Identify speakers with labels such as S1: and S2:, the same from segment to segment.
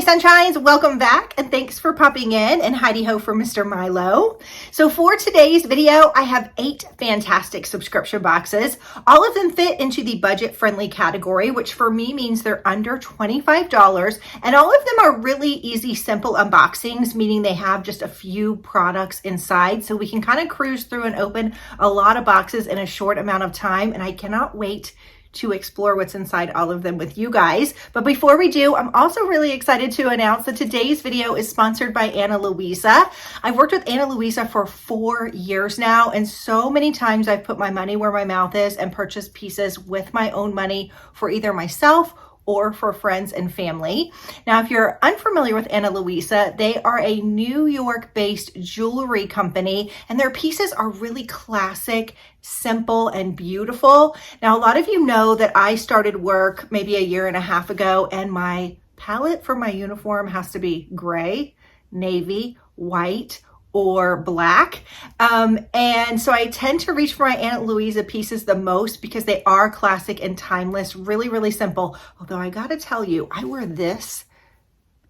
S1: sunshines, welcome back and thanks for popping in, and Heidi ho for Mr. Milo. So for today's video, I have 8 fantastic subscription boxes. All of them fit into the budget friendly category, which for me means they're under $25, and all of them are really easy, simple unboxings, meaning they have just a few products inside, so we can kind of cruise through and open a lot of boxes in a short amount of time, and I cannot wait to explore what's inside all of them with you guys. But before we do, I'm also really excited to announce that today's video is sponsored by Ana Luisa. I've worked with Ana Luisa for 4 years now, and so many times I've put my money where my mouth is and purchased pieces with my own money for either myself or for friends and family. Now, if you're unfamiliar with Ana Luisa, they are a New York-based jewelry company, and their pieces are really classic, simple, and beautiful. Now, a lot of you know that I started work maybe a year and a half ago, and my palette for my uniform has to be gray, navy, white, or black. And so I tend to reach for my Ana Luisa pieces the most because they are classic and timeless, really, really simple. Although I gotta tell you, I wear this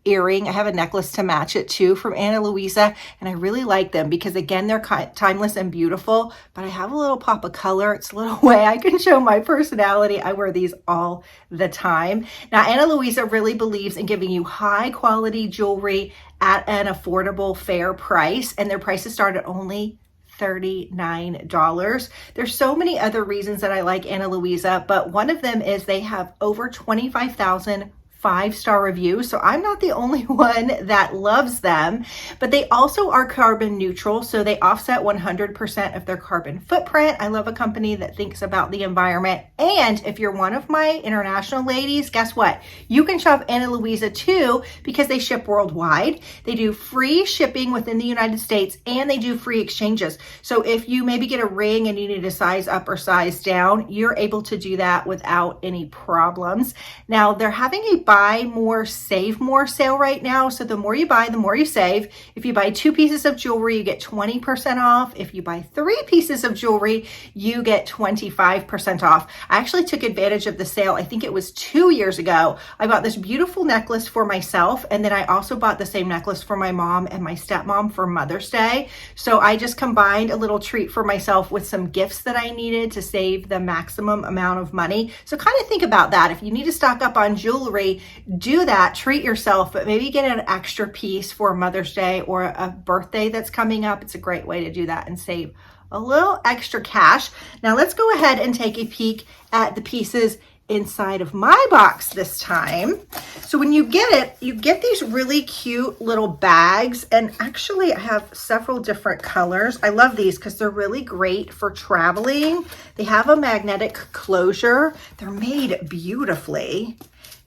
S1: earring. I have a necklace to match it too from Ana Luisa, and I really like them because again, they're timeless and beautiful, but I have a little pop of color. It's a little way I can show my personality. I wear these all the time. Now, Ana Luisa really believes in giving you high quality jewelry at an affordable, fair price, and their prices start at only $39. There's so many other reasons that I like Ana Luisa, but one of them is they have over 25,000 5-star reviews. So I'm not the only one that loves them, but they also are carbon neutral. So they offset 100% of their carbon footprint. I love a company that thinks about the environment. And if you're one of my international ladies, guess what? You can shop Ana Luisa too, because they ship worldwide. They do free shipping within the United States, and they do free exchanges. So if you maybe get a ring and you need to size up or size down, you're able to do that without any problems. Now, they're having a buy more, save more sale right now. So the more you buy, the more you save. If you buy 2 pieces of jewelry, you get 20% off. If you buy 3 pieces of jewelry, you get 25% off. I actually took advantage of the sale. I think it was 2 years ago. I bought this beautiful necklace for myself, and then I also bought the same necklace for my mom and my stepmom for Mother's Day. So I just combined a little treat for myself with some gifts that I needed to save the maximum amount of money. So kind of think about that. If you need to stock up on jewelry, do that, treat yourself, but maybe get an extra piece for Mother's Day or a birthday that's coming up. It's a great way to do that and save a little extra cash. Now let's go ahead and take a peek at the pieces inside of my box this time. So when you get it, you get these really cute little bags, and actually I have several different colors. I love these because they're really great for traveling. They have a magnetic closure. They're made beautifully.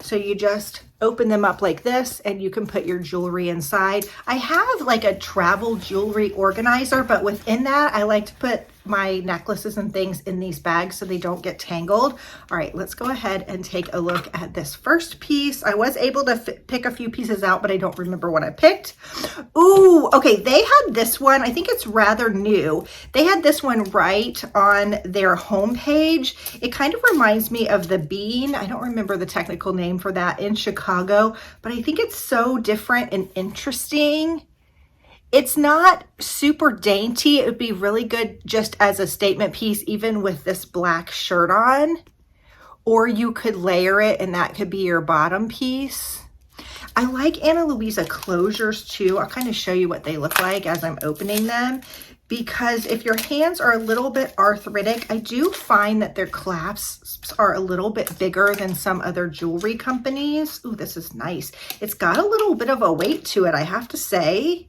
S1: So you just open them up like this and you can put your jewelry inside. I have like a travel jewelry organizer, but within that, I like to put my necklaces and things in these bags so they don't get tangled. All right, let's go ahead and take a look at this first piece. I was able to pick a few pieces out, but I don't remember what I picked. Ooh, okay, they had this one. I think it's rather new. They had this one right on their homepage. It kind of reminds me of the bean. I don't remember the technical name for that in Chicago, but I think it's so different and interesting. It's not super dainty. It would be really good just as a statement piece, even with this black shirt on, or you could layer it and that could be your bottom piece. I like Ana Luisa closures too. I'll kind of show you what they look like as I'm opening them, because if your hands are a little bit arthritic, I do find that their clasps are a little bit bigger than some other jewelry companies. Ooh, this is nice. It's got a little bit of a weight to it, I have to say.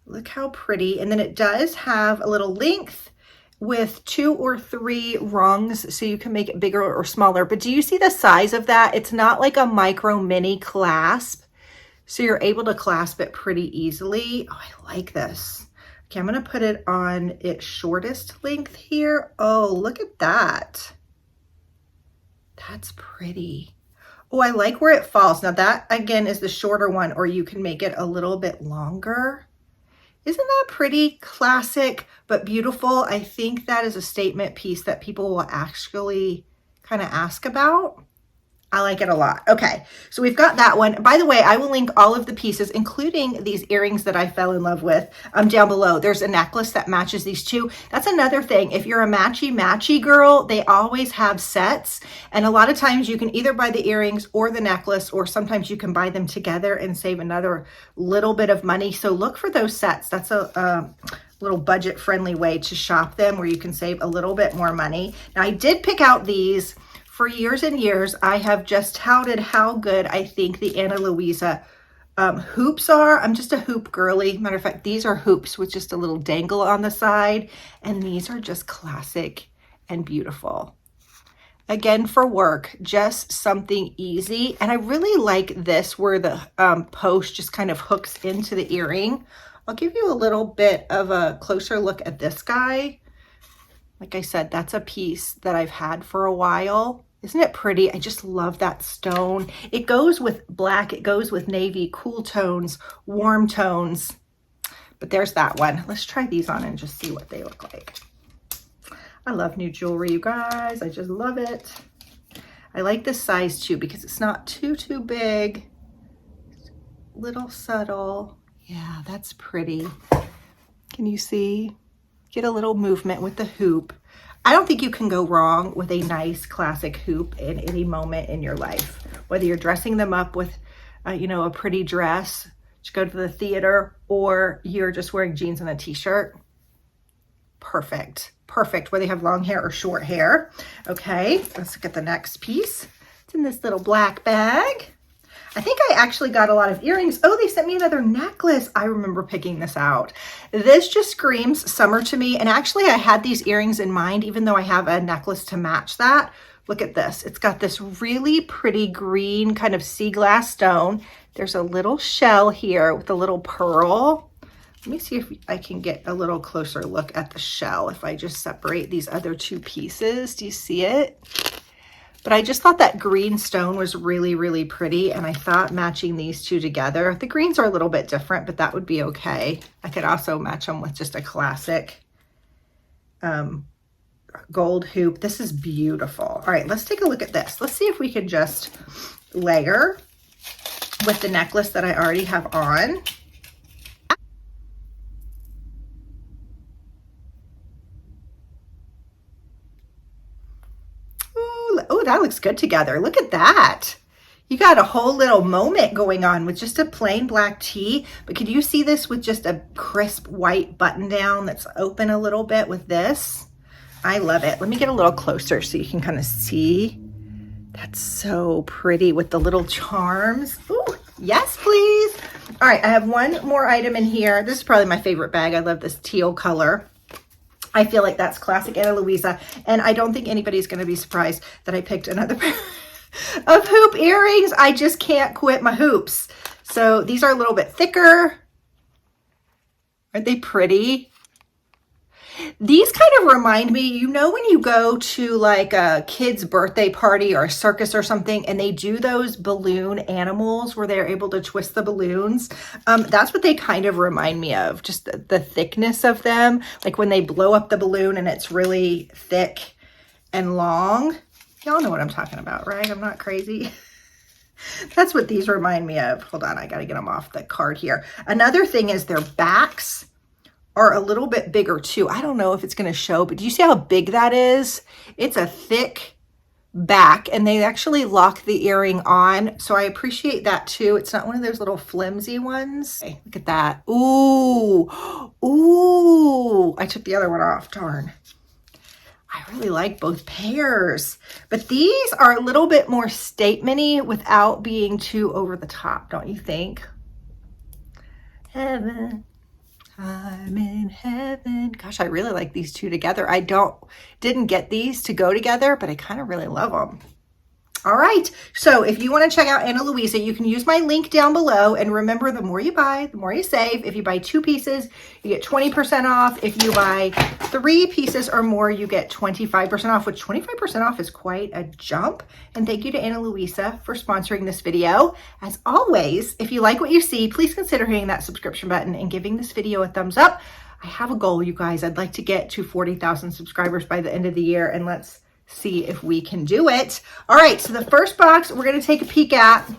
S1: Look how pretty. And then it does have a little length with 2 or 3 rungs, so you can make it bigger or smaller. But do you see the size of that? It's not like a micro mini clasp, so you're able to clasp it pretty easily. Oh, I like this. Okay, I'm gonna put it on its shortest length here. Oh, look at that. That's pretty. Oh, I like where it falls. Now that again is the shorter one, or you can make it a little bit longer. Isn't that pretty? Classic, but beautiful. I think that is a statement piece that people will actually kind of ask about. I like it a lot. Okay, so we've got that one. By the way, I will link all of the pieces, including these earrings that I fell in love with, down below. There's a necklace that matches these two. That's another thing. If you're a matchy girl, they always have sets. And a lot of times you can either buy the earrings or the necklace, or sometimes you can buy them together and save another little bit of money. So look for those sets. That's a little budget-friendly way to shop them where you can save a little bit more money. Now, I did pick out these. For years and years, I have just touted how good I think the Ana Luisa hoops are. I'm just a hoop girly. Matter of fact, these are hoops with just a little dangle on the side, and these are just classic and beautiful. Again, for work, just something easy. And I really like this where the post just kind of hooks into the earring. I'll give you a little bit of a closer look at this guy. Like I said, that's a piece that I've had for a while. Isn't it pretty? I just love that stone. It goes with black. It goes with navy, cool tones, warm tones. But there's that one. Let's try these on and just see what they look like. I love new jewelry, you guys. I just love it. I like this size too because it's not too big. Little subtle. Yeah, that's pretty. Can you see? Get a little movement with the hoop. I don't think you can go wrong with a nice classic hoop in any moment in your life. Whether you're dressing them up with, you know, a pretty dress to go to the theater, or you're just wearing jeans and a t-shirt. Perfect, perfect. Whether you have long hair or short hair. Okay, let's look at the next piece. It's in this little black bag. I think I actually got a lot of earrings. Oh, they sent me another necklace. I remember picking this out. This just screams summer to me. And actually I had these earrings in mind, even though I have a necklace to match that. Look at this. It's got this really pretty green kind of sea glass stone. There's a little shell here with a little pearl. Let me see if I can get a little closer look at the shell. If I just separate these other two pieces, do you see it? But I just thought that green stone was really pretty, and I thought matching these two together, the greens are a little bit different, but that would be okay. I could also match them with just a classic gold hoop. This is beautiful. All right, let's take a look at this. Let's see if we can just layer with the necklace that I already have on. Oh, that looks good together. Look at that. You got a whole little moment going on with just a plain black tee. But could you see this with just a crisp white button down that's open a little bit with this? I love it. Let me get a little closer so you can kind of see. That's so pretty with the little charms. Ooh, yes, please. All right, I have one more item in here. This is probably my favorite bag. I love this teal color. I feel like that's classic Ana Luisa, and I don't think anybody's going to be surprised that I picked another pair of hoop earrings. I just can't quit my hoops. So these are a little bit thicker. Aren't they pretty? These kind of remind me, you know, when you go to like a kid's birthday party or a circus or something, and they do those balloon animals where they're able to twist the balloons. That's what they kind of remind me of, just the thickness of them. Like when they blow up the balloon and it's really thick and long. Y'all know what I'm talking about, right? I'm not crazy. That's what these remind me of. Hold on, I got to get them off the card here. Another thing is their backs are a little bit bigger too. I don't know if it's going to show, but do you see how big that is? It's a thick back, and they actually lock the earring on. So I appreciate that too. It's not one of those little flimsy ones. Okay, look at that. Ooh, ooh. I took the other one off, darn. I really like both pairs, but these are a little bit more statement-y without being too over the top, don't you think? Heaven. I'm in heaven. Gosh, I really like these two together. I didn't get these to go together, but I kind of really love them. All right, so if you want to check out Ana Luisa, you can use my link down below. And remember, the more you buy, the more you save. If you buy 2 pieces, you get 20% off. If you buy 3 pieces or more, you get 25% off, which 25% off is quite a jump. And thank you to Ana Luisa for sponsoring this video. As always, if you like what you see, please consider hitting that subscription button and giving this video a thumbs up. I have a goal, you guys. I'd like to get to 40,000 subscribers by the end of the year, and let's see if we can do it. All right, so the first box we're gonna take a peek at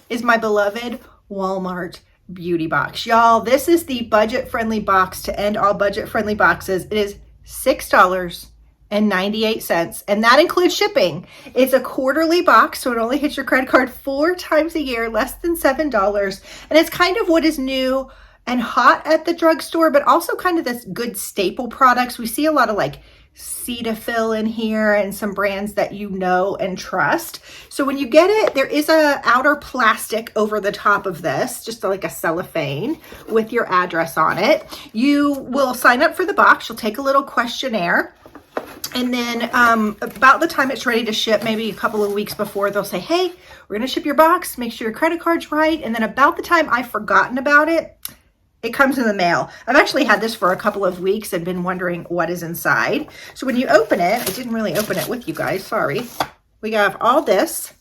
S1: is my beloved Walmart beauty box. Y'all, this is the budget-friendly box to end all budget-friendly boxes. It is $6.98, and that includes shipping. It's a quarterly box, so it only hits your credit card 4 times a year, less than $7. And it's kind of what is new and hot at the drugstore, but also kind of this good staple products. We see a lot of like Cetaphil in here and some brands that you know and trust. So when you get it, there is a outer plastic over the top of this, just like a cellophane with your address on it. You will sign up for the box. You'll take a little questionnaire. And then about the time it's ready to ship, maybe a couple of weeks before, they'll say, hey, we're going to ship your box. Make sure your credit card's right. And then about the time I've forgotten about it, it comes in the mail. I've actually had this for a couple of weeks and been wondering what is inside. So when you open it, I didn't really open it with you guys, sorry. We have all this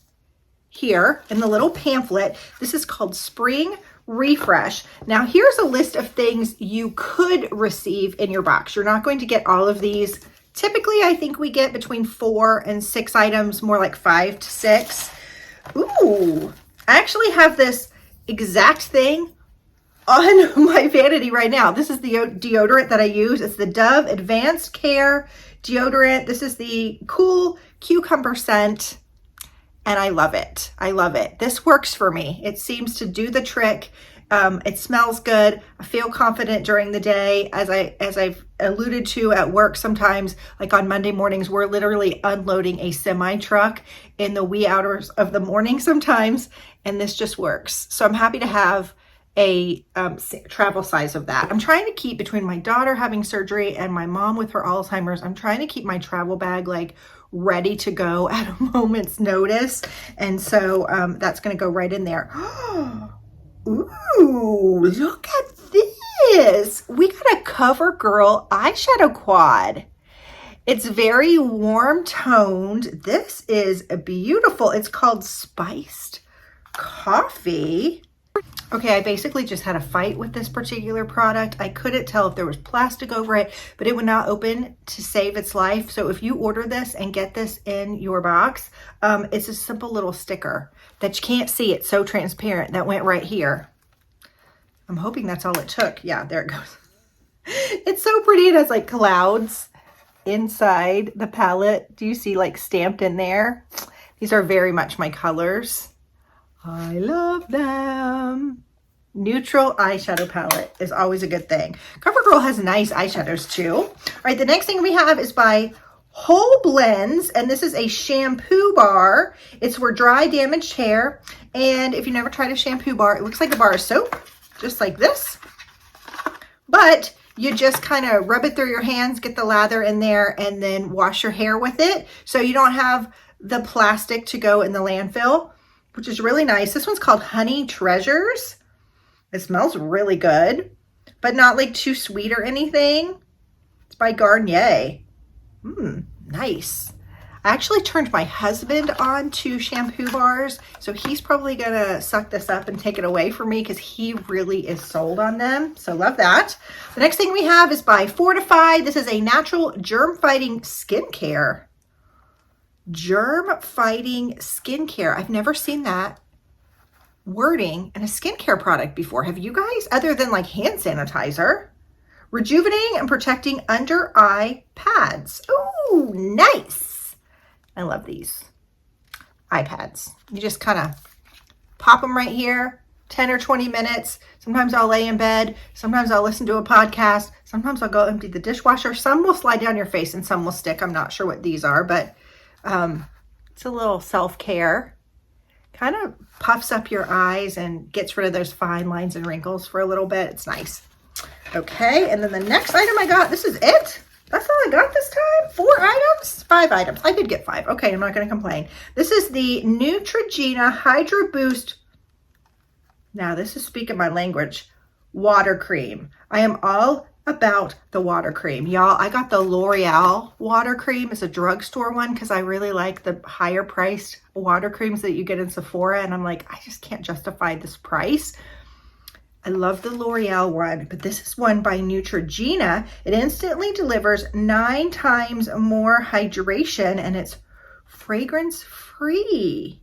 S1: here in the little pamphlet. This is called Spring Refresh. Now here's a list of things you could receive in your box. You're not going to get all of these. Typically, I think we get between 4 and 6 items, more like 5 to 6. Ooh, I actually have this exact thing on my vanity right now. This is the deodorant that I use. It's the Dove Advanced Care deodorant. This is the cool cucumber scent, and I love it. I love it. This works for me. It seems to do the trick. It smells good. I feel confident during the day. As I've alluded to at work sometimes, like on Monday mornings, we're literally unloading a semi truck in the wee hours of the morning sometimes, and this just works. So I'm happy to have a travel size of that. I'm trying to keep, between my daughter having surgery and my mom with her Alzheimer's, I'm trying to keep my travel bag like ready to go at a moment's notice. And so that's going to go right in there. Ooh, look at this. We got a CoverGirl eyeshadow quad. It's very warm toned. This is beautiful. It's called Spiced Coffee. Okay, I basically just had a fight with this particular product. I couldn't tell if there was plastic over it, but it would not open to save its life. So if you order this and get this in your box, it's a simple little sticker that you can't see. It's so transparent. That went right here. I'm hoping that's all it took. Yeah, there it goes. It's so pretty. It has like clouds inside the palette. Do you see like stamped in there? These are very much my colors. I love them. Neutral eyeshadow palette is always a good thing. CoverGirl has nice eyeshadows too. All right, the next thing we have is by Whole Blends, and this is a shampoo bar. It's for dry, damaged hair. And if you never tried a shampoo bar, it looks like a bar of soap, just like this. But you just kind of rub it through your hands, get the lather in there, and then wash your hair with it. So you don't have the plastic to go in the landfill, which is really nice. This one's called Honey Treasures. It smells really good, but not like too sweet or anything. It's by Garnier. Nice. I actually turned my husband on to shampoo bars, so he's probably gonna suck this up and take it away from me because he really is sold on them. So love that. The next thing we have is by Fortify. This is a natural germ-fighting skincare. Germ-fighting skincare. I've never seen that wording in a skincare product before. Have you guys? Other than like hand sanitizer. Rejuvenating and protecting under eye pads. Ooh, nice. I love these iPads. You just kind of pop them right here, 10 or 20 minutes. Sometimes I'll lay in bed. Sometimes I'll listen to a podcast. Sometimes I'll go empty the dishwasher. Some will slide down your face and some will stick. I'm not sure what these are, but it's a little self-care. Kind of puffs up your eyes and gets rid of those fine lines and wrinkles for a little bit. It's nice. Okay, and then the next item I got, this is it. That's all I got this time? 4 items? 5 items. I did get 5. Okay, I'm not going to complain. This is the Neutrogena Hydro Boost. Now, this is speaking my language. Water cream. I am all about the water cream. Y'all, I got the L'Oreal water cream. It's a drugstore one because I really like the higher priced water creams that you get in Sephora. And I'm like, I just can't justify this price. I love the L'Oreal one, but this is one by Neutrogena. It instantly delivers 9 times more hydration, and it's fragrance free.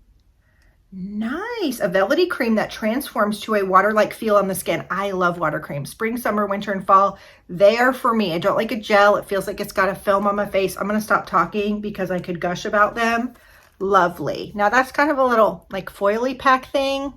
S1: Nice. A velvety cream that transforms to a water-like feel on the skin. I love water cream. Spring, summer, winter, and fall, they are for me. I don't like a gel. It feels like it's got a film on my face. I'm going to stop talking because I could gush about them. Lovely. Now that's kind of a little like foily pack thing,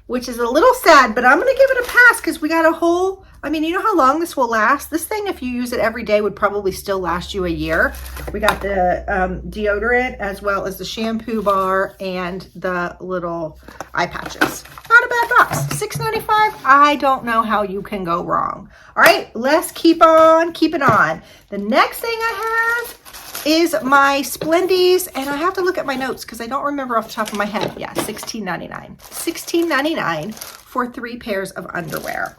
S1: which is a little sad, but I'm going to give it a pass because we got a whole, I mean, you know how long this will last? This thing, if you use it every day, would probably still last you a year. We got the deodorant as well as the shampoo bar and the little eye patches. Not a bad box. $6.95. I don't know how you can go wrong. All right, let's keep on keeping on. The next thing I have is my Splendies, and I have to look at my notes because I don't remember off the top of my head. Yeah, $16.99. $16.99 for 3 pairs of underwear.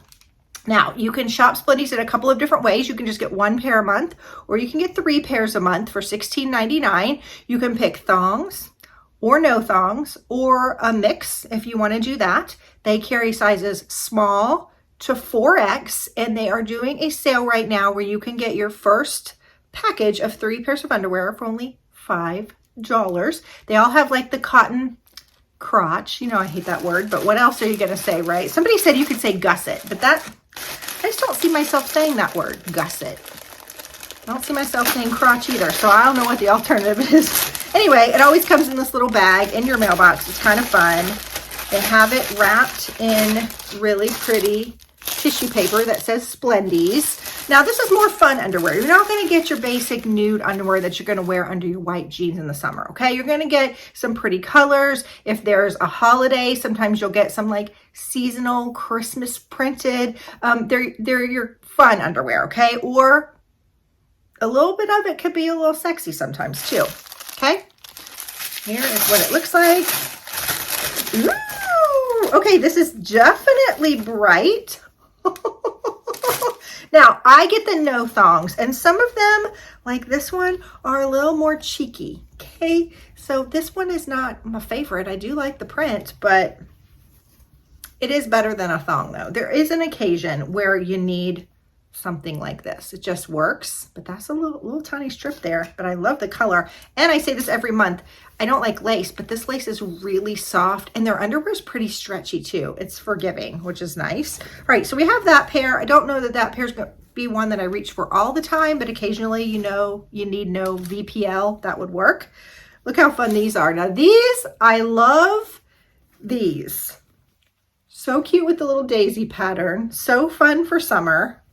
S1: Now, you can shop Splendies in a couple of different ways. You can just get 1 pair a month, or you can get 3 pairs a month for $16.99. You can pick thongs or no thongs or a mix if you want to do that. They carry sizes small to 4X, and they are doing a sale right now where you can get your first package of 3 pairs of underwear for only $5. They all have like the cotton crotch. You know, I hate that word, but what else are you going to say, right? Somebody said you could say gusset, but that, I just don't see myself saying that word, gusset. I don't see myself saying crotch either, so I don't know what the alternative is. Anyway, it always comes in this little bag in your mailbox. It's kind of fun. They have it wrapped in really pretty tissue paper that says Splendies. Now, this is more fun underwear. You're not going to get your basic nude underwear that you're going to wear under your white jeans in the summer, okay? You're going to get some pretty colors. If there's a holiday, sometimes you'll get some like seasonal Christmas printed. They're your fun underwear, okay? Or a little bit of it could be a little sexy sometimes too, okay? Here is what it looks like. Ooh, okay, this is definitely bright. Now, I get the no thongs, and some of them, like this one, are a little more cheeky, okay? So this one is not my favorite. I do like the print, but it is better than a thong, though. There is an occasion where you need something like this. It just works, but that's a little tiny strip there, but I love the color. And I say this every month, I don't like lace, but this lace is really soft, and their underwear is pretty stretchy too. It's forgiving, which is nice. All right, so we have that pair. I don't know that that pair is going to be one that I reach for all the time, but occasionally, you know, you need no VPL, that would work. Look how fun these are. Now these, I love these. So cute with the little daisy pattern. So fun for summer.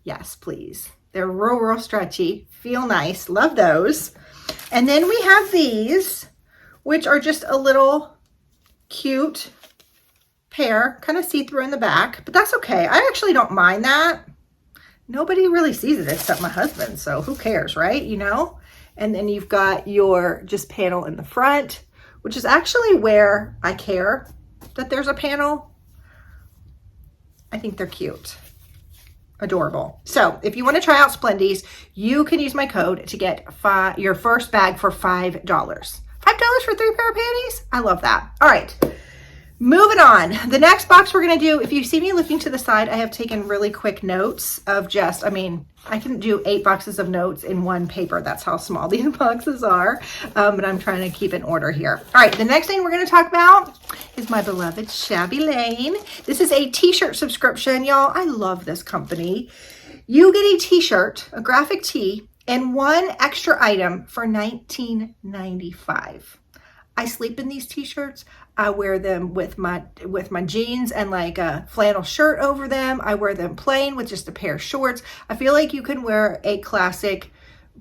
S1: Yes, please. They're real stretchy. Feel nice. Love those. And then we have these, which are just a little cute pair, kind of see-through in the back, but that's okay. I actually don't mind that. Nobody really sees it except my husband, so who cares, right? You know? And then you've got your just panel in the front, which is actually where I care that there's a panel. I think they're cute. Adorable. So if you want to try out Splendies, you can use my code to get your first bag for $5. $5 for 3 pair of panties? I love that. All right, moving on. The next box we're going to do, if you see me looking to the side, I have taken really quick notes of just, I mean, I can do 8 boxes of notes in one paper. That's how small these boxes are, but I'm trying to keep in order here. All right, the next thing we're going to talk about is my beloved Shabby Lane. This is a t-shirt subscription, y'all. I love this company. You get a t-shirt, a graphic tee, and 1 extra item for $19.95. I sleep in these t-shirts. I wear them with my jeans and like a flannel shirt over them. I wear them plain with just a pair of shorts. I feel like you can wear a classic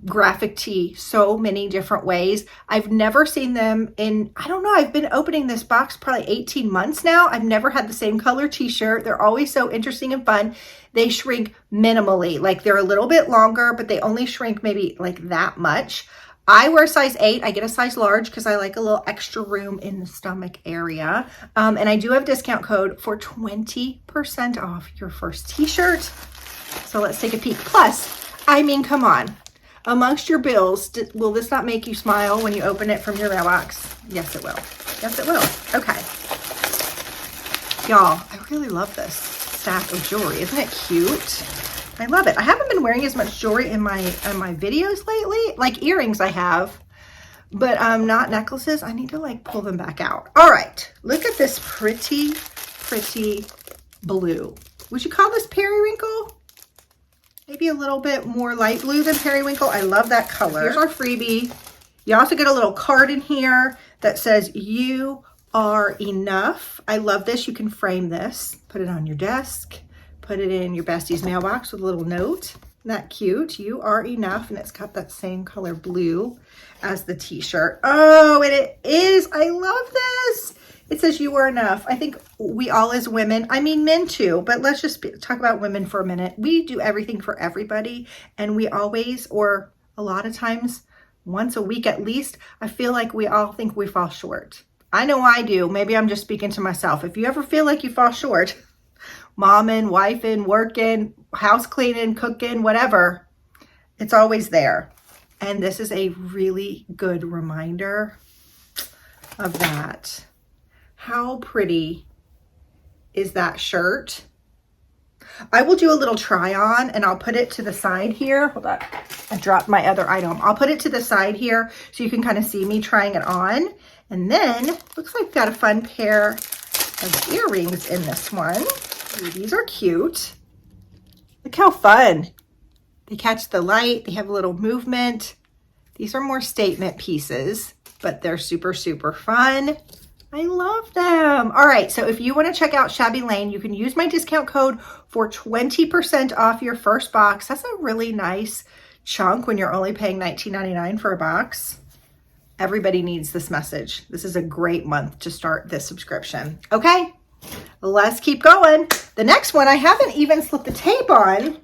S1: graphic tee so many different ways. I've never seen them in, I don't know, I've been opening this box probably 18 months now. I've never had the same color t-shirt. They're always so interesting and fun. They shrink minimally, like they're a little bit longer, but they only shrink maybe like that much. I wear size 8. I get a size large because I like a little extra room in the stomach area. And I do have discount code for 20% off your first t-shirt. So let's take a peek. Plus, I mean, come on. Amongst your bills, will this not make you smile when you open it from your mailbox? Yes, it will. Yes, it will. Okay. Y'all, I really love this stack of jewelry. Isn't it cute? I love it. I haven't been wearing as much jewelry in my videos lately. Like earrings I have, but not necklaces. I need to like pull them back out. All right, look at this pretty blue. Would you call this periwinkle? Maybe a little bit more light blue than periwinkle. I love that color. Here's our freebie. You also get a little card in here that says, "You are enough." I love this. You can frame this, put it on your desk, put it in your bestie's mailbox with a little note. Isn't that cute? You are enough. And it's got that same color blue as the t-shirt. Oh, and it is. I love this. It says you are enough. I think we all as women, I mean men too, but let's just talk about women for a minute. We do everything for everybody, and we always, or a lot of times, once a week at least, I feel like we all think we fall short. I know I do. Maybe I'm just speaking to myself. If you ever feel like you fall short, momming, wifing, working, house cleaning, cooking, whatever, it's always there. And this is a really good reminder of that. How pretty is that shirt? I will do a little try on and I'll put it to the side here. Hold on, I dropped my other item. I'll put it to the side here so you can kind of see me trying it on. And then looks like we've got a fun pair of earrings in this one. Ooh, these are cute. Look how fun. They catch the light. They have a little movement. These are more statement pieces, but they're super fun. I love them. All right, so if you want to check out Shabby Lane, you can use my discount code for 20% off your first box. That's a really nice chunk when you're only paying $19.99 for a box. Everybody needs this message. This is a great month to start this subscription. Okay, let's keep going. The next one, I haven't even slipped the tape on.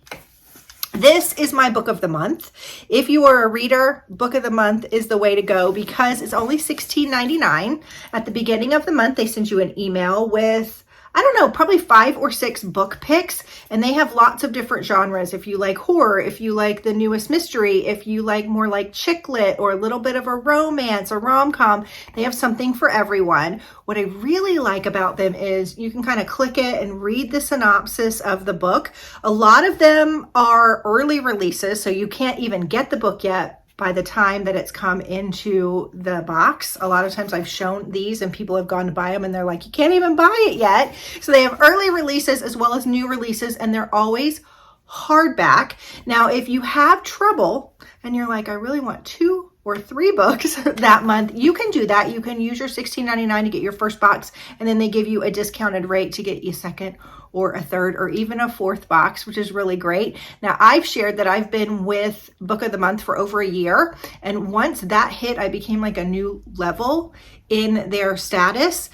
S1: This is my book of the month. If you are a reader, book of the month is the way to go because it's only $16.99. At the beginning of the month, they send you an email with, I don't know, probably 5 or 6 book picks, and they have lots of different genres. If you like horror, if you like the newest mystery, if you like more like chick lit or a little bit of a romance, a rom-com, they have something for everyone. What I really like about them is you can kind of click it and read the synopsis of the book. A lot of them are early releases, so you can't even get the book yet by the time that it's come into the box. A lot of times I've shown these and people have gone to buy them and they're like, you can't even buy it yet. So they have early releases as well as new releases, and they're always hardback. Now, if you have trouble and you're like, I really want 2 or 3 books that month, you can do that. You can use your $16.99 to get your first box, and then they give you a discounted rate to get you a second or a third or even a 4th box, which is really great. Now, I've shared that I've been with Book of the Month for over a year, and once that hit, I became like a new level in their status.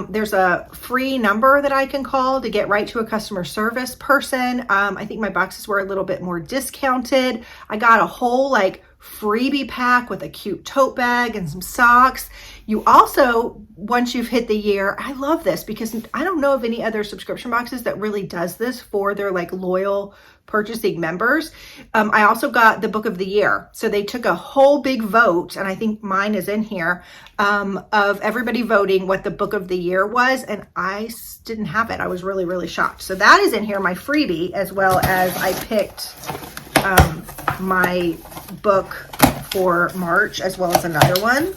S1: There's a free number that I can call to get right to a customer service person. I think my boxes were a little bit more discounted. I got a whole like freebie pack with a cute tote bag and some socks. You also, once you've hit the year, I love this because I don't know of any other subscription boxes that really does this for their like loyal purchasing members. I also got the book of the year. So they took a whole big vote, and I think mine is in here, of everybody voting what the book of the year was, and I didn't have it. I was really shocked. So that is in here, my freebie, as well as I picked my book for March, as well as another one.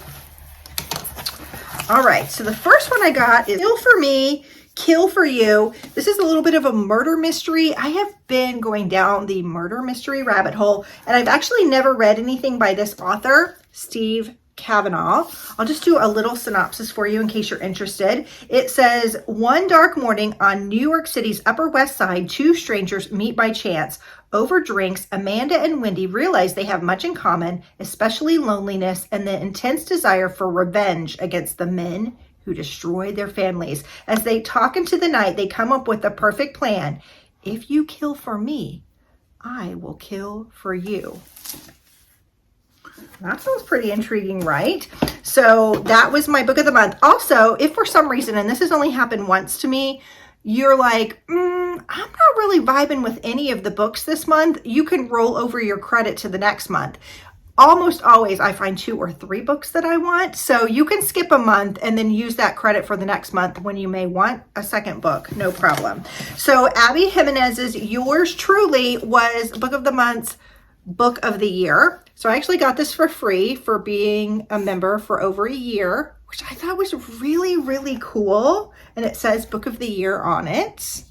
S1: All right, so the first one I got is Kill for Me, Kill for You. This is a little bit of a murder mystery. I have been going down the murder mystery rabbit hole, and I've actually never read anything by this author, Steve Kavanaugh. I'll just do a little synopsis for you in case you're interested. It says, one dark morning on New York City's Upper West Side, 2 strangers meet by chance. Over drinks, Amanda and Wendy realize they have much in common, especially loneliness and the intense desire for revenge against the men who destroyed their families. As they talk into the night, they come up with the perfect plan. If you kill for me, I will kill for you. That sounds pretty intriguing, right? So that was my book of the month. Also, if for some reason, and this has only happened once to me, you're like, I'm not really vibing with any of the books this month, you can roll over your credit to the next month. almost always I find 2 or 3 books that I want. So you can skip a month and then use that credit for the next month when you may want a second book, no problem. So Abby Jimenez's Yours Truly was Book of the Month's Book of the Year. So I actually got this for free for being a member for over a year, which I thought was really, really cool. And it says Book of the Year on it.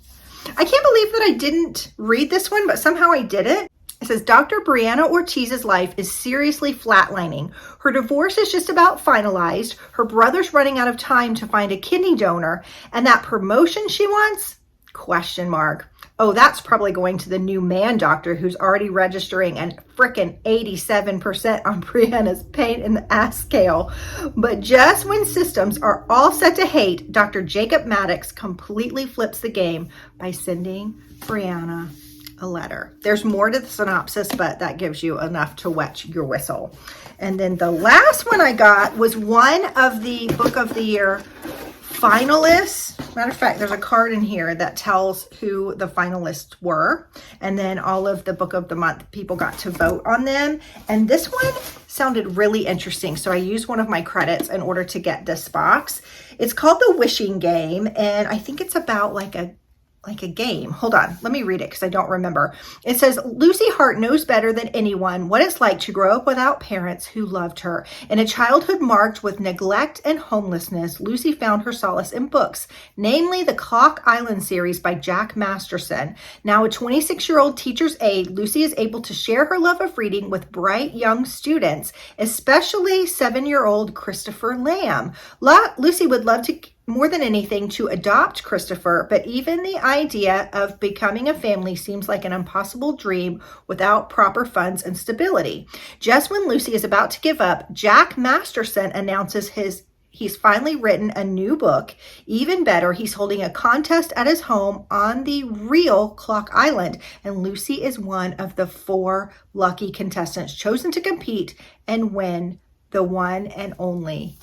S1: I can't believe that I didn't read this one, but somehow I did it. It says, Dr. Brianna Ortiz's life is seriously flatlining. Her divorce is just about finalized. Her brother's running out of time to find a kidney donor. And that promotion she wants? Question mark. Oh, that's probably going to the new man doctor who's already registering and frickin' 87% on Brianna's pain in the ass scale. But just when systems are all set to hate, Dr. Jacob Maddox completely flips the game by sending Brianna a letter. There's more to the synopsis, but that gives you enough to wet your whistle. And then the last one I got was one of the Book of the Year finalists. Matter of fact, there's a card in here that tells who the finalists were. And then all of the Book of the Month people got to vote on them. And this one sounded really interesting. So I used one of my credits in order to get this box. It's called The Wishing Game. And I think it's about like a game. Hold on. Let me read it because I don't remember. It says, Lucy Hart knows better than anyone what it's like to grow up without parents who loved her. In a childhood marked with neglect and homelessness, Lucy found her solace in books, namely the Clock Island series by Jack Masterson. Now a 26-year-old teacher's aide, Lucy is able to share her love of reading with bright young students, especially 7-year-old Christopher Lamb. Lucy would love to more than anything to adopt Christopher, but even the idea of becoming a family seems like an impossible dream without proper funds and stability. Just when Lucy is about to give up, Jack Masterson announces he's finally written a new book. Even better, he's holding a contest at his home on the real Clock Island, and Lucy is one of the 4 lucky contestants chosen to compete and win the one and only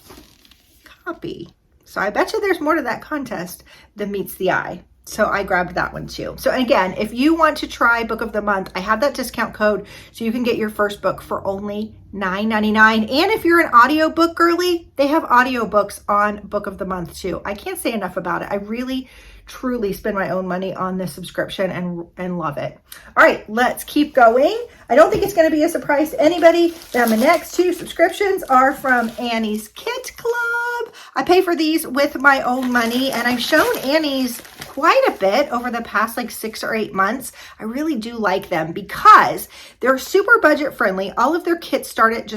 S1: copy. So I bet you there's more to that contest than meets the eye. So I grabbed that one too. So again, if you want to try Book of the Month, I have that discount code so you can get your first book for only $9.99. And if you're an audiobook girly, they have audiobooks on Book of the Month too. I can't say enough about it. I really truly spend my own money on this subscription and love it. All right, let's keep going. I don't think it's going to be a surprise to anybody that my next 2 subscriptions are from Annie's Kit Club. I pay for these with my own money, and I've shown Annie's quite a bit over the past like 6 or 8 months. I really do like them because they're super budget friendly. All of their kits start at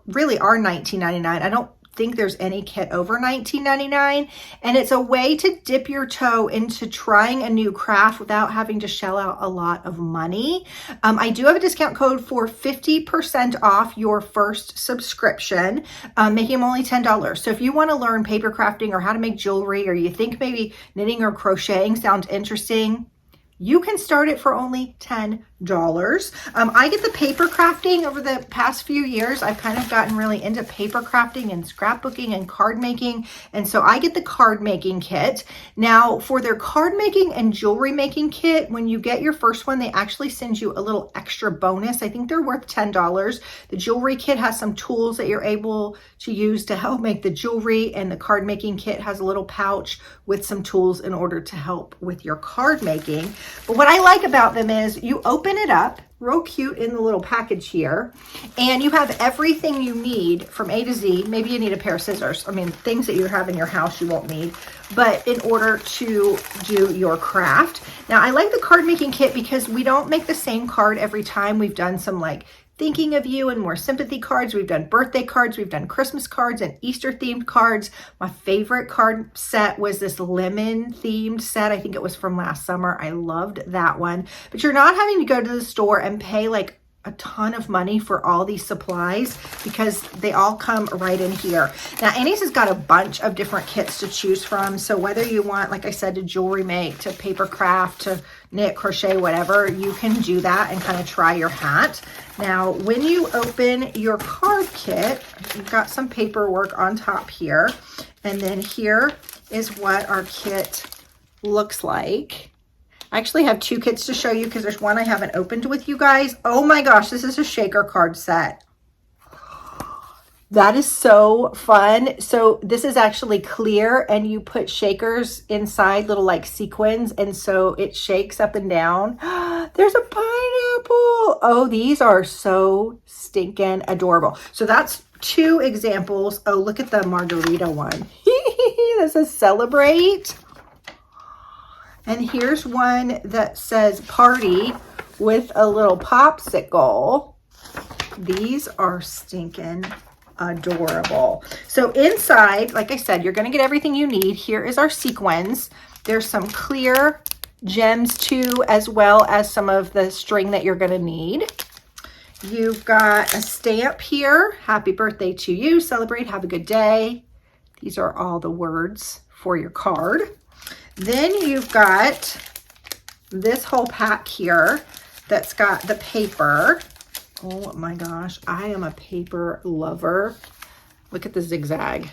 S1: really are $19.99. I don't think there's any kit over $19.99, and it's a way to dip your toe into trying a new craft without having to shell out a lot of money. I do have a discount code for 50% off your first subscription, making them only $10. So if you want to learn paper crafting or how to make jewelry, or you think maybe knitting or crocheting sounds interesting, you can start it for only $10. I get the paper crafting over the past few years. I've kind of gotten really into paper crafting and scrapbooking and card making. And so I get the card making kit. Now for their card making and jewelry making kit, when you get your first one, they actually send you a little extra bonus. I think they're worth $10. The jewelry kit has some tools that you're able to use to help make the jewelry. And the card making kit has a little pouch with some tools in order to help with your card making. But what I like about them is you open it up, real cute in the little package here, and you have everything you need from A to Z. Maybe you need a pair of scissors. I mean, things that you have in your house you won't need, but in order to do your craft. Now, I like the card making kit because we don't make the same card every time. We've done some like thinking of you and more sympathy cards. We've done birthday cards. We've done Christmas cards and Easter themed cards. My favorite card set was this lemon themed set. I think it was from last summer. I loved that one. But you're not having to go to the store and pay like a ton of money for all these supplies because they all come right in here. Now, Annie's has got a bunch of different kits to choose from. So whether you want, like I said, to jewelry make, to paper craft, to knit, crochet, whatever, you can do that and kind of try your hat. Now, when you open your card kit, you've got some paperwork on top here. And then here is what our kit looks like. I actually have 2 kits to show you because there's one I haven't opened with you guys. Oh my gosh, this is a shaker card set. That is so fun. So this is actually clear and you put shakers inside, little like sequins, and so it shakes up and down. There's a pineapple. Oh, these are so stinking adorable. So that's 2 examples. Oh, look at the margarita one. This says celebrate. And here's one that says party with a little popsicle. These are stinking adorable. So inside, like I said, you're going to get everything you need. Here is our sequins. There's some clear gems too, as well as some of the string that you're going to need. You've got a stamp here. Happy birthday to you. Celebrate. Have a good day. These are all the words for your card. Then you've got this whole pack here that's got the paper. Oh my gosh, I am a paper lover. Look at the zigzag.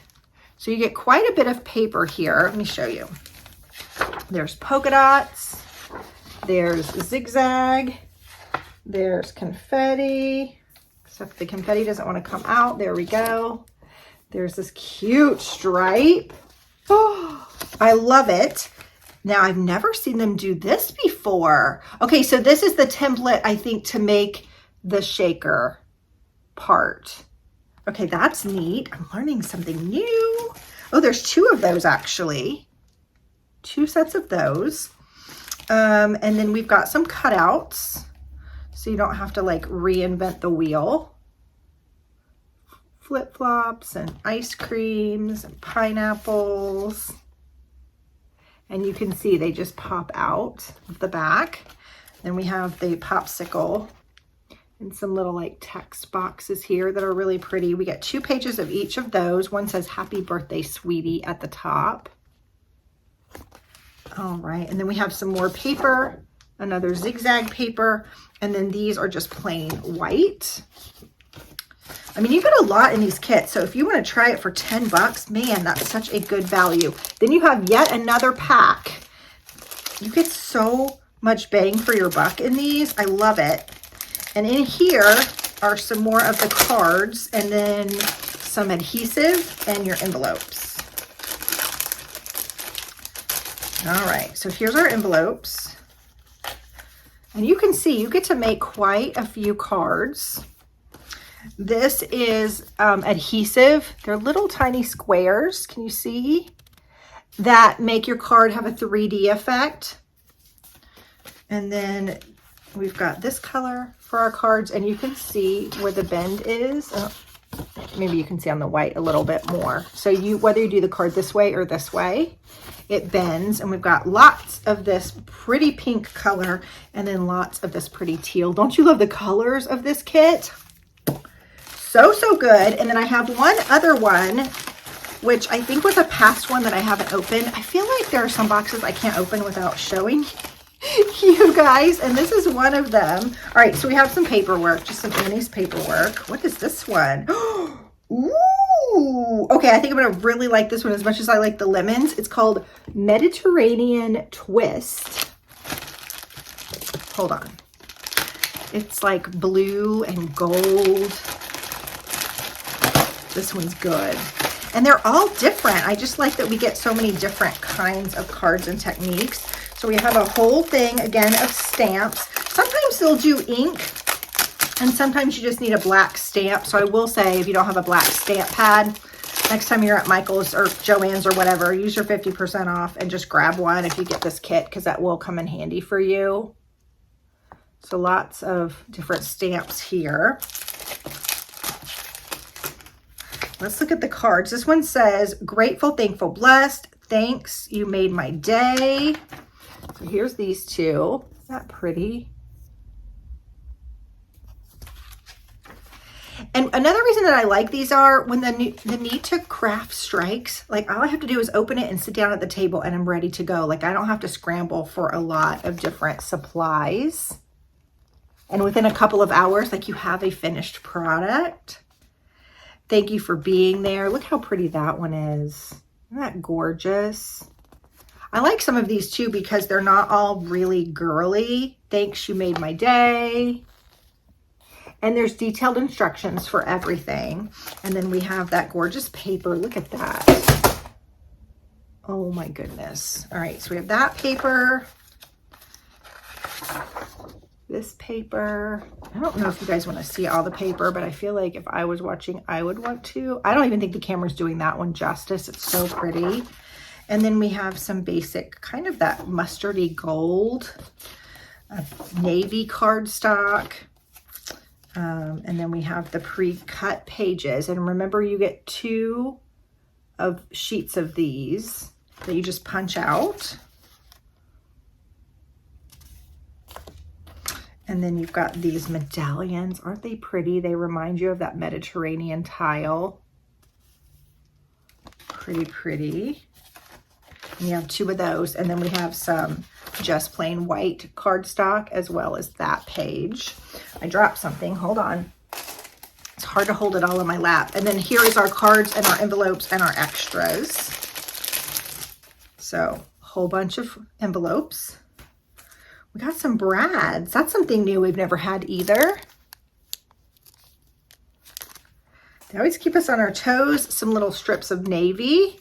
S1: So you get quite a bit of paper here. Let me show you. There's polka dots, there's zigzag, there's confetti, except the confetti doesn't want to come out. There we go. There's this cute stripe. Oh, I love it. Now, I've never seen them do this before. Okay, so this is the template, I think, to make the shaker part. Okay, that's neat. I'm learning something new. Oh, there's 2 of those actually. 2 sets of those. And then we've got some cutouts, so you don't have to like reinvent the wheel. Flip-flops and ice creams and pineapples. And you can see they just pop out of the back. Then we have the popsicle and some little like text boxes here that are really pretty. We get 2 pages of each of those. One says happy birthday, sweetie, at the top. All right, and then we have some more paper, another zigzag paper, and then these are just plain white. I mean, you get a lot in these kits, so if you want to try it for 10 bucks, man, that's such a good value. Then you have yet another pack. You get so much bang for your buck in these. I love it. And in here are some more of the cards and then some adhesive and your envelopes. All right, so here's our envelopes. And you can see you get to make quite a few cards. This is adhesive. They're little tiny squares. Can you see? That make your card have a 3D effect. And then we've got this color for our cards, and you can see where the bend is. Maybe you can see on the white a little bit more. So whether you do the card this way or this way, it bends. And we've got lots of this pretty pink color and then lots of this pretty teal. Don't you love the colors of this kit? So, so good. And then I have one other one, which I think was a past one that I haven't opened. I feel like there are some boxes I can't open without showing you guys, and this is one of them. All right, so we have some paperwork, just some Annie's paperwork. What is this one? Ooh, okay, I think I'm gonna really like this one as much as I like the lemons. It's called Mediterranean Twist. Hold on. It's like blue and gold. This one's good. And they're all different. I just like that we get so many different kinds of cards and techniques. So we have a whole thing, again, of stamps. Sometimes they'll do ink, and sometimes you just need a black stamp. So I will say, if you don't have a black stamp pad, next time you're at Michael's or Joann's or whatever, use your 50% off and just grab one if you get this kit, because that will come in handy for you. So lots of different stamps here. Let's look at the cards. This one says, grateful, thankful, blessed. Thanks, you made my day. So here's these 2. Isn't that pretty? And another reason that I like these are when the need to craft strikes, like all I have to do is open it and sit down at the table and I'm ready to go. Like I don't have to scramble for a lot of different supplies. And within a couple of hours, like you have a finished product. Thank you for being there. Look how pretty that one is. Isn't that gorgeous? I like some of these too because they're not all really girly. Thanks, you made my day. And there's detailed instructions for everything. And then we have that gorgeous paper. Look at that. Oh my goodness. All right, so we have that paper. This paper. I don't know if you guys want to see all the paper, but I feel like if I was watching, I would want to. I don't even think the camera's doing that one justice. It's so pretty. And then we have some basic, kind of that mustardy gold, navy cardstock. And then we have the pre-cut pages. And remember, you get 2 sheets of these that you just punch out. And then you've got these medallions. Aren't they pretty? They remind you of that Mediterranean tile. Pretty, pretty. And you have 2 of those. And then we have some just plain white cardstock as well as that page. I dropped something. Hold on. It's hard to hold it all in my lap. And then here is our cards and our envelopes and our extras. So a whole bunch of envelopes. We got some brads. That's something new we've never had either. They always keep us on our toes. Some little strips of navy.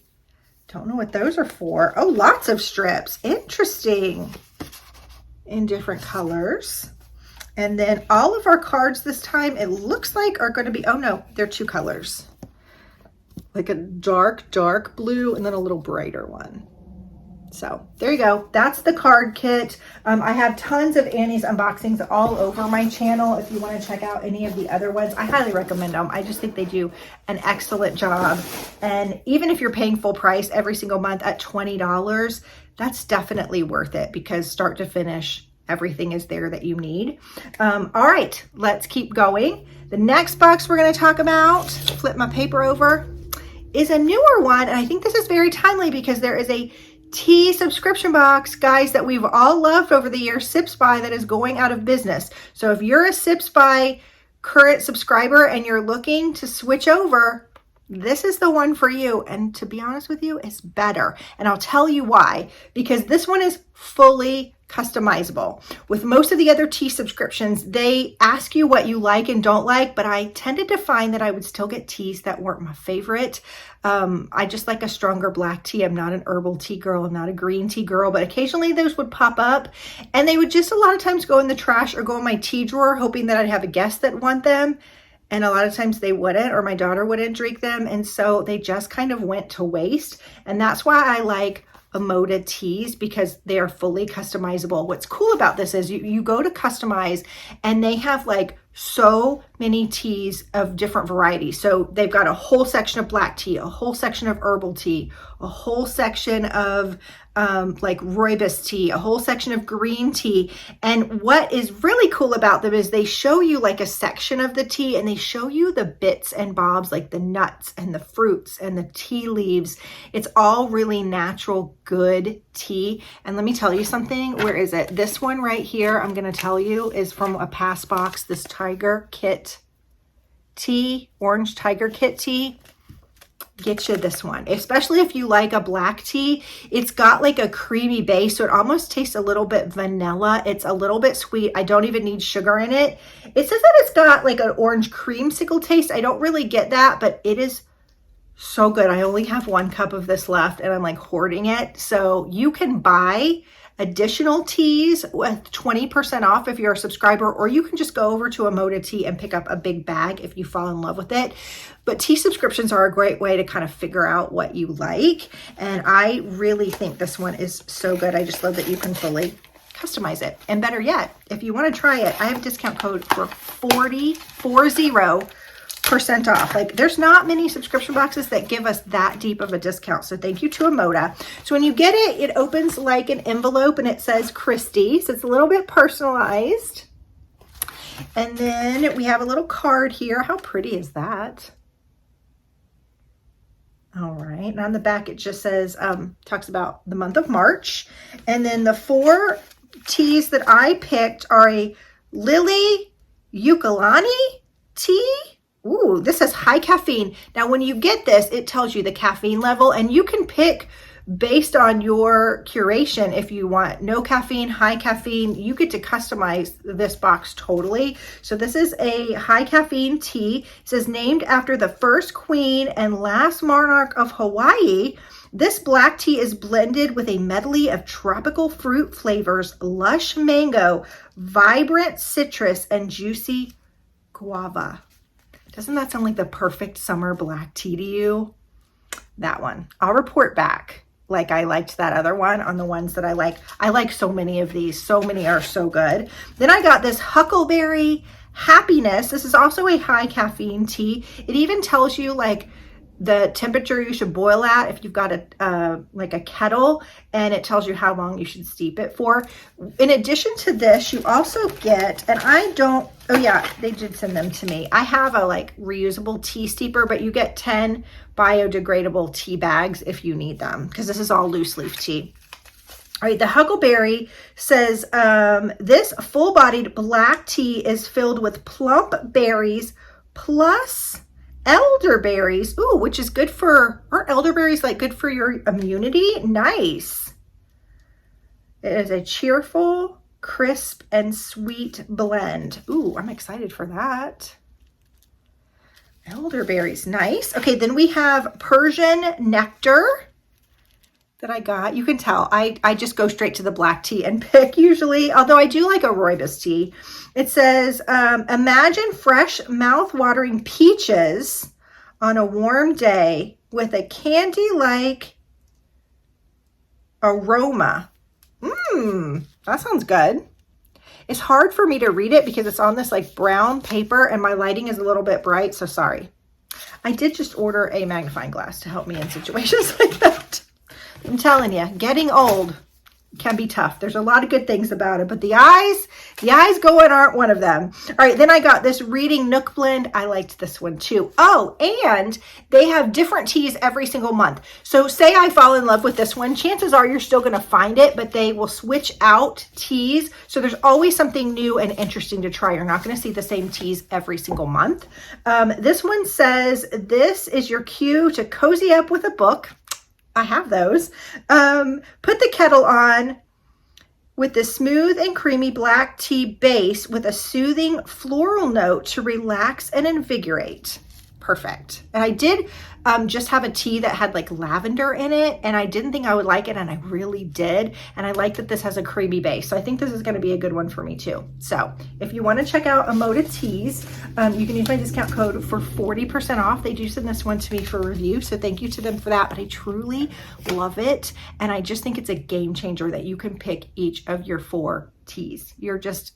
S1: Don't know what those are for. Oh, lots of strips. Interesting. In different colors. And then all of our cards this time, it looks like are going to be, oh no, they're 2 colors. Like a dark, dark blue and then a little brighter one. So there you go. That's the card kit. I have tons of Annie's unboxings all over my channel. If you want to check out any of the other ones, I highly recommend them. I just think they do an excellent job. And even if you're paying full price every single month at $20, that's definitely worth it because start to finish, everything is there that you need. All right, let's keep going. The next box we're going to talk about, flip my paper over, is a newer one. And I think this is very timely because there is a tea subscription box, guys, that we've all loved over the years, Sips By, that is going out of business. So if you're a Sips By current subscriber and you're looking to switch over, this is the one for you. And to be honest with you, it's better. And I'll tell you why. Because this one is fully customizable. With most of the other tea subscriptions, they ask you what you like and don't like, but I tended to find that I would still get teas that weren't my favorite. I just like a stronger black tea. I'm not an herbal tea girl. I'm not a green tea girl, but occasionally those would pop up and they would just a lot of times go in the trash or go in my tea drawer, hoping that I'd have a guest that want them. And a lot of times they wouldn't, or my daughter wouldn't drink them. And so they just kind of went to waste. And that's why I like Amoda teas, because they are fully customizable. What's cool about this is you go to customize and they have like so many teas of different varieties. So they've got a whole section of black tea, a whole section of herbal tea, a whole section of like rooibos tea, a whole section of green tea. And what is really cool about them is they show you like a section of the tea and they show you the bits and bobs, like the nuts and the fruits and the tea leaves. It's all really natural, good tea. And let me tell you something. Where is it? This one right here, I'm going to tell you, is from a past box, this Tiger Kit tea, orange Tiger Kit tea. Get you this one, especially if you like a black tea. It's got like a creamy base, so it almost tastes a little bit vanilla. It's a little bit sweet. I don't even need sugar in it. It says that it's got like an orange creamsicle taste. I don't really get that, but it is so good. I only have 1 cup of this left and I'm like hoarding it. So you can buy additional teas with 20% off if you're a subscriber, or you can just go over to Amoda Tea and pick up a big bag if you fall in love with it. But tea subscriptions are a great way to kind of figure out what you like. And I really think this one is so good. I just love that you can fully customize it. And better yet, if you want to try it, I have a discount code for 40% off. Like, there's not many subscription boxes that give us that deep of a discount. So thank you to Amoda. So when you get it, it opens like an envelope and it says Christy. So it's a little bit personalized. And then we have a little card here. How pretty is that? All right. And on the back, it just says, talks about the month of March. And then the 4 teas that I picked are a Lily Ukulani tea. Ooh, this is high caffeine. Now, when you get this, it tells you the caffeine level, and you can pick based on your curation, if you want no caffeine, high caffeine, you get to customize this box totally. So this is a high caffeine tea. It says named after the first queen and last monarch of Hawaii. This black tea is blended with a medley of tropical fruit flavors, lush mango, vibrant citrus, and juicy guava. Doesn't that sound like the perfect summer black tea to you? That one. I'll report back like I liked that other one on the ones that I like. I like so many of these. So many are so good. Then I got this Huckleberry Happiness. This is also a high caffeine tea. It even tells you like the temperature you should boil at if you've got a like a kettle, and it tells you how long you should steep it for. In addition to this, you also get, and I don't, oh yeah, they did send them to me. I have a like reusable tea steeper, but you get 10 biodegradable tea bags if you need them, because this is all loose leaf tea. All right, the Huckleberry says this full-bodied black tea is filled with plump berries plus elderberries, ooh, which is good for, aren't elderberries like good for your immunity? Nice. It is a cheerful, crisp, and sweet blend. Ooh, I'm excited for that. Elderberries, nice. Okay, then we have Persian Nectar that I got. You can tell I just go straight to the black tea and pick usually, although I do like a rooibos tea. It says, imagine fresh mouth-watering peaches on a warm day with a candy-like aroma. That sounds good. It's hard for me to read it because it's on this like brown paper and my lighting is a little bit bright, so sorry. I did just order a magnifying glass to help me in situations like that. I'm telling you, getting old can be tough. There's a lot of good things about it, but the eyes going aren't one of them. All right, then I got this Reading Nook blend. I liked this one too. Oh, and they have different teas every single month. So say I fall in love with this one, chances are you're still going to find it, but they will switch out teas. So there's always something new and interesting to try. You're not going to see the same teas every single month. This one says, this is your cue to cozy up with a book. I have those. Put the kettle on with the smooth and creamy black tea base with a soothing floral note to relax and invigorate. Perfect. And I did just have a tea that had like lavender in it, and I didn't think I would like it, and I really did. And I like that this has a creamy base. So I think this is going to be a good one for me too. So if you want to check out Amoda Teas, you can use my discount code for 40% off. They do send this one to me for review, so thank you to them for that. But I truly love it, and I just think it's a game changer that you can pick each of your 4 teas. You're just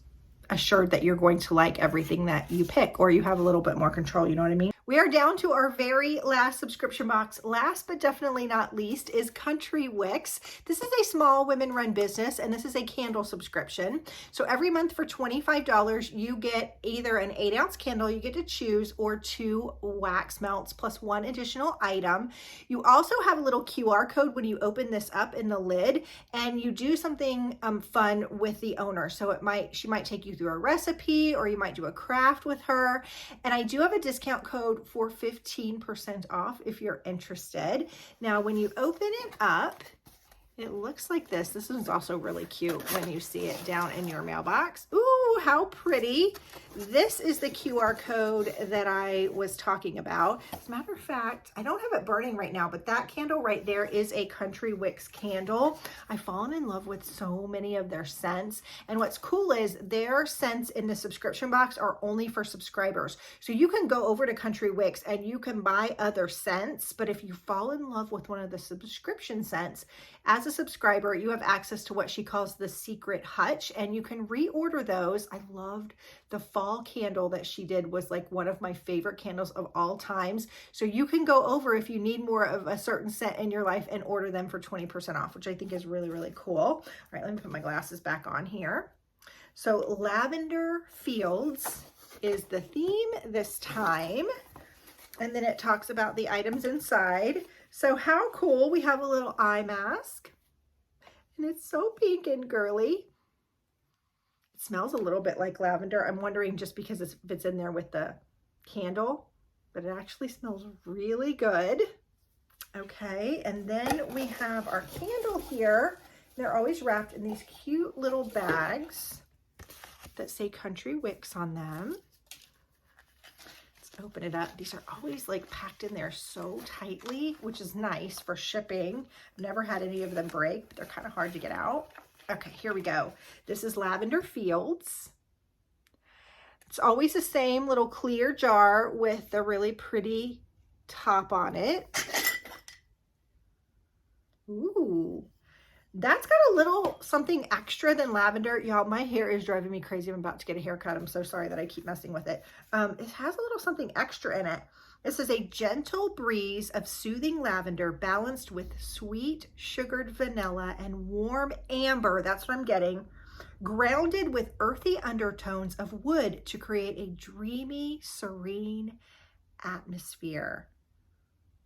S1: assured that you're going to like everything that you pick, or you have a little bit more control, you know what I mean? We are down to our very last subscription box. Last but definitely not least is Country Wyx. This is a small women-run business, and this is a candle subscription. So every month for $25, you get either an 8-ounce candle you get to choose, or 2 wax melts plus 1 additional item. You also have a little QR code when you open this up in the lid, and you do something fun with the owner. So she might take you through a recipe, or you might do a craft with her. And I do have a discount code for 15% off if you're interested. Now, when you open it up, it looks like this. This is also really cute when you see it down in your mailbox. Ooh, how pretty. This is the QR code that I was talking about. As a matter of fact, I don't have it burning right now, but that candle right there is a Country Wyx candle. I've fallen in love with so many of their scents. And what's cool is their scents in the subscription box are only for subscribers. So you can go over to Country Wyx and you can buy other scents, but if you fall in love with one of the subscription scents, as a subscriber, you have access to what she calls the secret hutch, and you can reorder those. I loved the fall candle that she did, was like one of my favorite candles of all times. So you can go over if you need more of a certain scent in your life and order them for 20% off, which I think is really, really cool. All right, let me put my glasses back on here. So Lavender Fields is the theme this time. And then it talks about the items inside. So how cool, we have a little eye mask, and it's so pink and girly. It smells a little bit like lavender. I'm wondering just because it's in there with the candle, but it actually smells really good. Okay, and then we have our candle here. They're always wrapped in these cute little bags that say Country Wyx on them. Let's open it up. These are always like packed in there so tightly, which is nice for shipping. I've never had any of them break, but they're kind of hard to get out. Okay, here we go. This is Lavender Fields. It's always the same little clear jar with the really pretty top on it. Ooh, that's got a little something extra than lavender. Y'all, my hair is driving me crazy. I'm about to get a haircut. I'm so sorry that I keep messing with it. It has a little something extra in it. This is a gentle breeze of soothing lavender balanced with sweet sugared vanilla and warm amber. That's what I'm getting. Grounded with earthy undertones of wood to create a dreamy, serene atmosphere.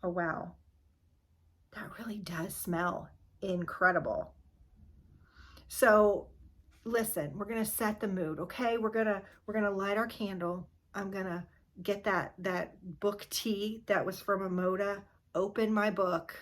S1: Oh, wow. That really does smell incredible. So listen, we're gonna set the mood, okay? We're gonna light our candle. I'm gonna get that book tea that was from Amoda, open my book.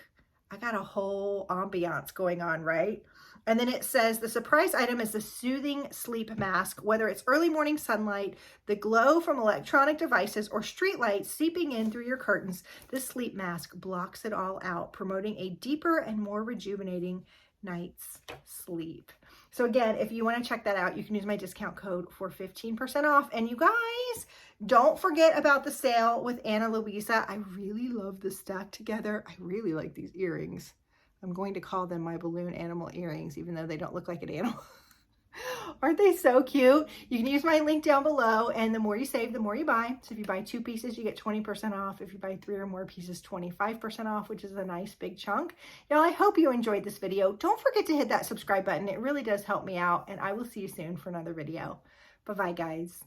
S1: I got a whole ambiance going on, right? And then it says the surprise item is the soothing sleep mask. Whether it's early morning sunlight, the glow from electronic devices, or street lights seeping in through your curtains, this sleep mask blocks it all out, promoting a deeper and more rejuvenating night's sleep. So again, if you want to check that out, you can use my discount code for 15% off. And you guys, don't forget about the sale with Ana Luisa. I really love this stack together. I really like these earrings. I'm going to call them my balloon animal earrings, even though they don't look like an animal. Aren't they so cute? You can use my link down below, and the more you save, the more you buy. So if you buy 2 pieces, you get 20% off. If you buy 3 or more pieces, 25% off, which is a nice big chunk. Y'all, I hope you enjoyed this video. Don't forget to hit that subscribe button. It really does help me out, and I will see you soon for another video. Bye-bye, guys.